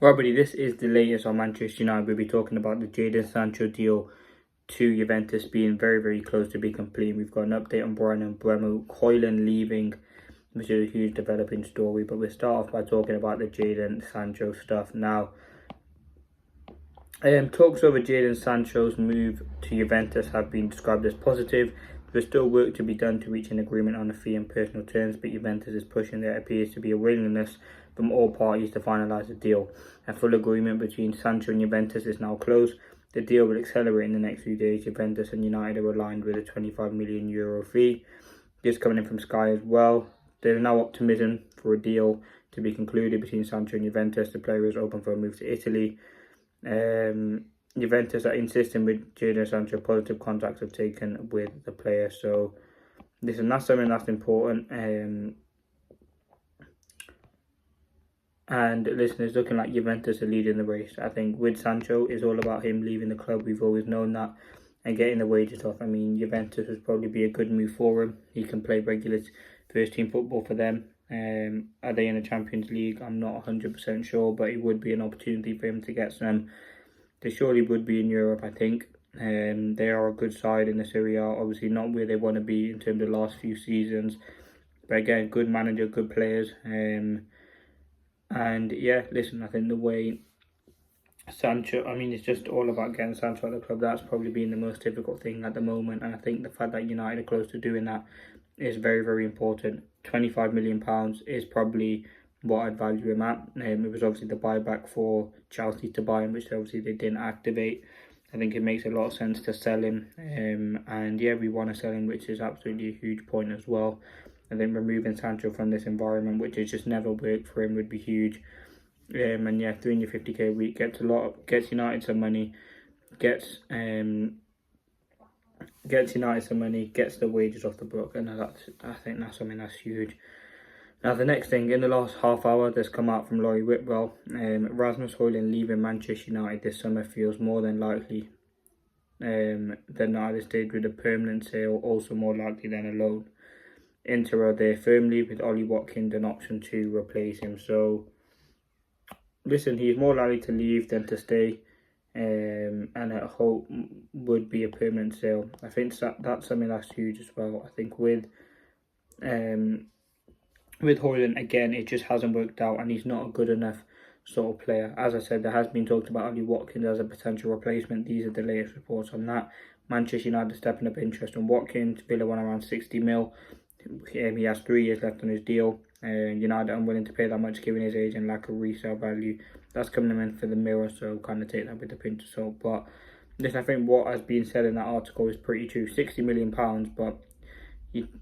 Right, buddy, this is the latest on Manchester United. We'll be talking about the Jadon Sancho deal to Juventus being very, very close to be complete. We've got an update on Mbumo HOJLUND leaving, which is a huge developing story. But we'll start off by talking about the Jadon Sancho stuff now. Talks over Jadon Sancho's move to Juventus have been described as positive. There's still work to be done to reach an agreement on a fee and personal terms, but Juventus is pushing. There appears to be a willingness from all parties to finalise the deal. A full agreement between Sancho and Juventus is now close. The deal will accelerate in the next few days. Juventus and United are aligned with a €25 million fee. This coming in from Sky as well. There is now optimism for a deal to be concluded between Sancho and Juventus. The player is open for a move to Italy. Juventus are insisting with Jadon Sancho positive contacts have taken with the player. So listen, that's something that's important. And listen, it's looking like Juventus are leading the race. I think with Sancho, it's all about him leaving the club. We've always known that, and getting the wages off. I mean, Juventus would probably be a good move for him. He can play regular first team football for them. Are they in the Champions League? I'm not 100% sure, but it would be an opportunity for him to get some. They surely would be in Europe, I think. They are a good side in the Serie A. Obviously not where they want to be in terms of the last few seasons. But again, good manager, good players. And yeah, listen, I think the way Sancho, I mean, it's just all about getting Sancho at the club. That's probably been the most difficult thing at the moment. And I think the fact that United are close to doing that is very, very important. £25 million is probably what I'd value him at. It was obviously the buyback for Chelsea to buy him, which obviously they didn't activate. I think it makes a lot of sense to sell him. And yeah, we want to sell him, which is absolutely a huge point as well. I think removing Sancho from this environment, which has just never worked for him, would be huge. And yeah, 350k a week gets United some money, gets United some money, gets the wages off the book, and I think that's something that's huge. Now, the next thing, in the last half hour, that's come out from Laurie Whitwell, Rasmus HOJLUND leaving Manchester United this summer feels more than likely than not at this stage, with a permanent sale also more likely than a loan. Inter are there firmly with Ollie Watkins an option to replace him. So, listen, he's more likely to leave than to stay, and I hope would be a permanent sale. I think that's something that's huge as well. I think with HOJLUND, again, it just hasn't worked out, and he's not a good enough sort of player. As I said, there has been talked about Ollie Watkins as a potential replacement. These are the latest reports on that. Manchester United stepping up interest on Watkins. Villa want around 60 mil. He has 3 years left on his deal. United unwilling to pay that much given his age and lack of resale value. That's coming in for the Mirror, so kind of take that with a pinch of salt. But listen, I think what has been said in that article is pretty true. £60 million, but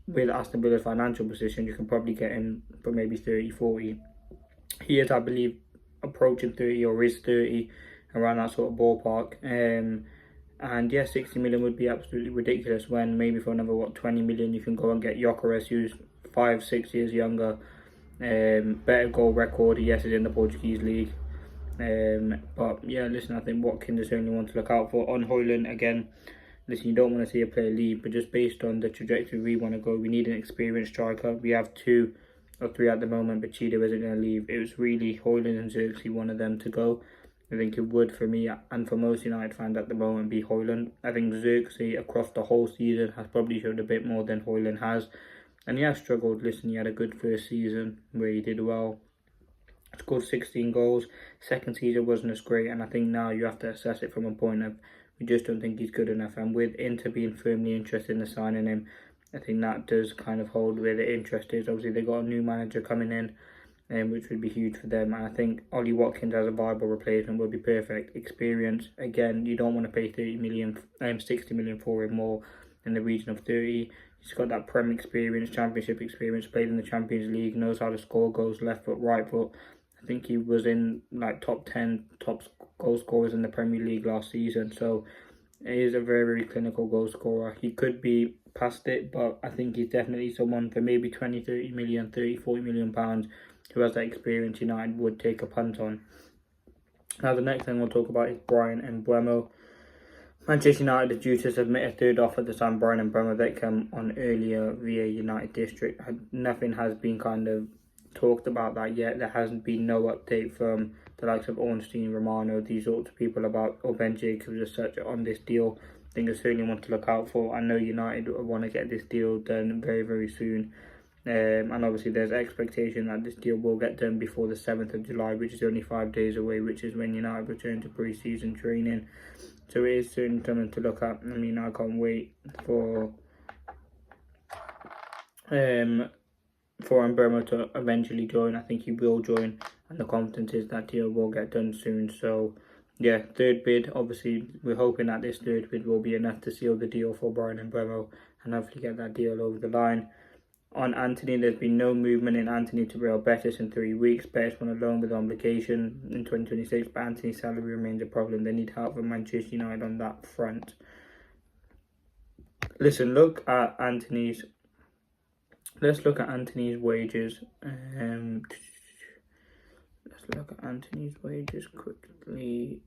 with Aston Villa's financial position, you can probably get him for maybe 30, 40. He is, I believe, approaching 30 or is 30, around that sort of ballpark. And yeah, 60 million would be absolutely ridiculous when maybe for another, 20 million you can go and get Gyökeres, who's 5-6 years younger, better goal record. Yes, is in the Portuguese league. But yeah, listen, I think Watkins is the only one to look out for. On HOJLUND, again, listen, you don't want to see a player leave, but just based on the trajectory we want to go, we need an experienced striker. We have 2 or 3 at the moment, but Cheetah isn't going to leave. It was really HOJLUND and Xerxes, one of them to go. I think it would for me and for most United fans at the moment be HOJLUND. I think Xerxes across the whole season has probably showed a bit more than HOJLUND has. And he has struggled. Listen, he had a good first season where he did well. Scored 16 goals. Second season wasn't as great, and I think now you have to assess it from a point of we just don't think he's good enough. And with Inter being firmly interested in signing him, I think that does kind of hold where the interest is. Obviously, they got a new manager coming in, which would be huge for them. And I think Ollie Watkins as a viable replacement would be perfect. Experience, again, you don't want to pay 60 million for him, more in the region of 30. He's got that Prem experience, Championship experience, played in the Champions League, knows how to score goals, left foot, right foot. I think he was in like top 10 top goal scorers in the Premier League last season. So he is a very, very clinical goal scorer. He could be past it, but I think he's definitely someone for maybe 20, 30 million, 30, 40 million pounds who has that experience United would take a punt on. Now, the next thing we'll talk about is Bryan Mbumo. Manchester United are due to submit a third offer to sign Bryan Mbumo that came on earlier via United District. Nothing has been kind of talked about that yet. There hasn't been no update from the likes of Ornstein, Romano, these sorts of people about, or Ben Jacobs as such, on this deal. I think it's certainly one to look out for. I know United want to get this deal done very, very soon. And obviously there's expectation that this deal will get done before the 7th of July, which is only 5 days away, which is when United return to pre-season training. So it is certainly something to look at. I mean, I can't wait for Mbumo to eventually join. I think he will join, and the confidence is that deal will get done soon. So yeah, third bid, obviously we're hoping that this third bid will be enough to seal the deal for Bryan Mbumo and hopefully get that deal over the line. On Anthony, there's been no movement in Anthony to Real Betis in 3 weeks. Betis won a loan with obligation in 2026, but Anthony's salary remains a problem. They need help from Manchester United on that front. Listen, let's look at Anthony's wages. Let's look at Anthony's wages quickly.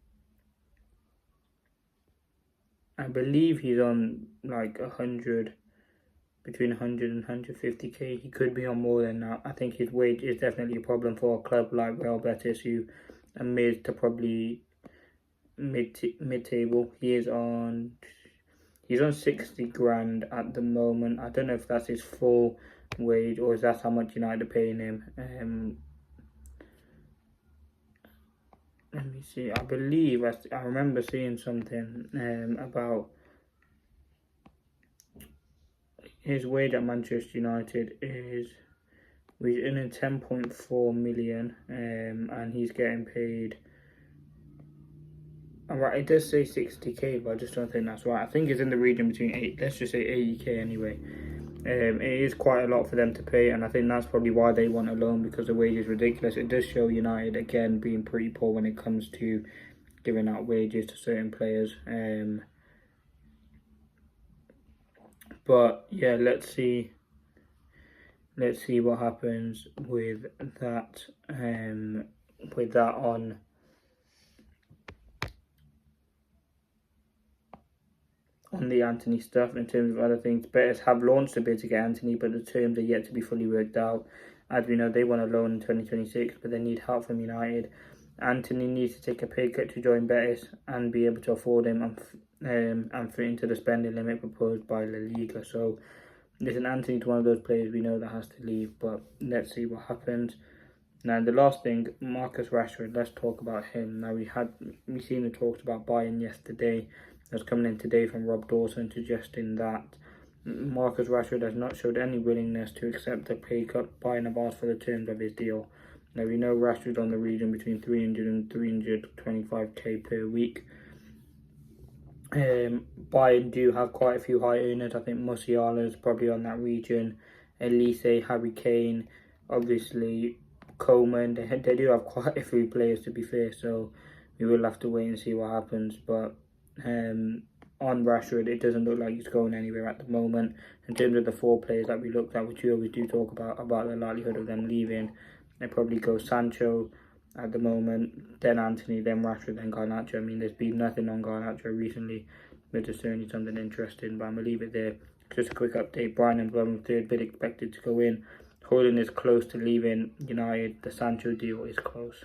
I believe he's on like between 100 and 150k. He could be on more than that. I think his wage is definitely a problem for a club like Real Betis, who are mid to probably mid-table. He's on 60 grand at the moment. I don't know if that's his full wage or is that how much United are paying him. Let me see. I believe I remember seeing something about his wage at Manchester United is we're in 10.4 million, and he's getting paid. Alright, it does say 60k, but I just don't think that's right. I think it's in the region between let's just say 80k anyway. It is quite a lot for them to pay, and I think that's probably why they want a loan, because the wage is ridiculous. It does show United again being pretty poor when it comes to giving out wages to certain players. But yeah, let's see what happens with that. On the Anthony stuff. In terms of other things, Betis have launched a bid to get Anthony, but the terms are yet to be fully worked out. As we know, they want a loan in 2026, but they need help from United. Anthony needs to take a pay cut to join Betis and be able to afford him and fit into the spending limit proposed by La Liga. So listen, Anthony's one of those players we know that has to leave, but let's see what happens. Now the last thing, Marcus Rashford, let's talk about him. Now we seen the talks about buying yesterday. That's coming in today from Rob Dawson, suggesting that Marcus Rashford has not showed any willingness to accept a pay cut. Bayern have asked for the terms of his deal. Now we know Rashford's on the region between 300 and 325k per week. Bayern do have quite a few high earners. I think Musiala is probably on that region. Elise, Harry Kane, obviously Coleman. They do have quite a few players, to be fair, so we will have to wait and see what happens. But on Rashford, it doesn't look like he's going anywhere at the moment. In terms of the 4 players that we looked at, which we always do talk about the likelihood of them leaving, they probably go Sancho at the moment, then Anthony, then Rashford, then Garnacho. I mean, there's been nothing on Garnacho recently, but there's certainly something interesting, but I'm going to leave it there. Just a quick update, Bryan Mbumo, third bid expected to go in. HOJLUND is close to leaving United. The Sancho deal is close.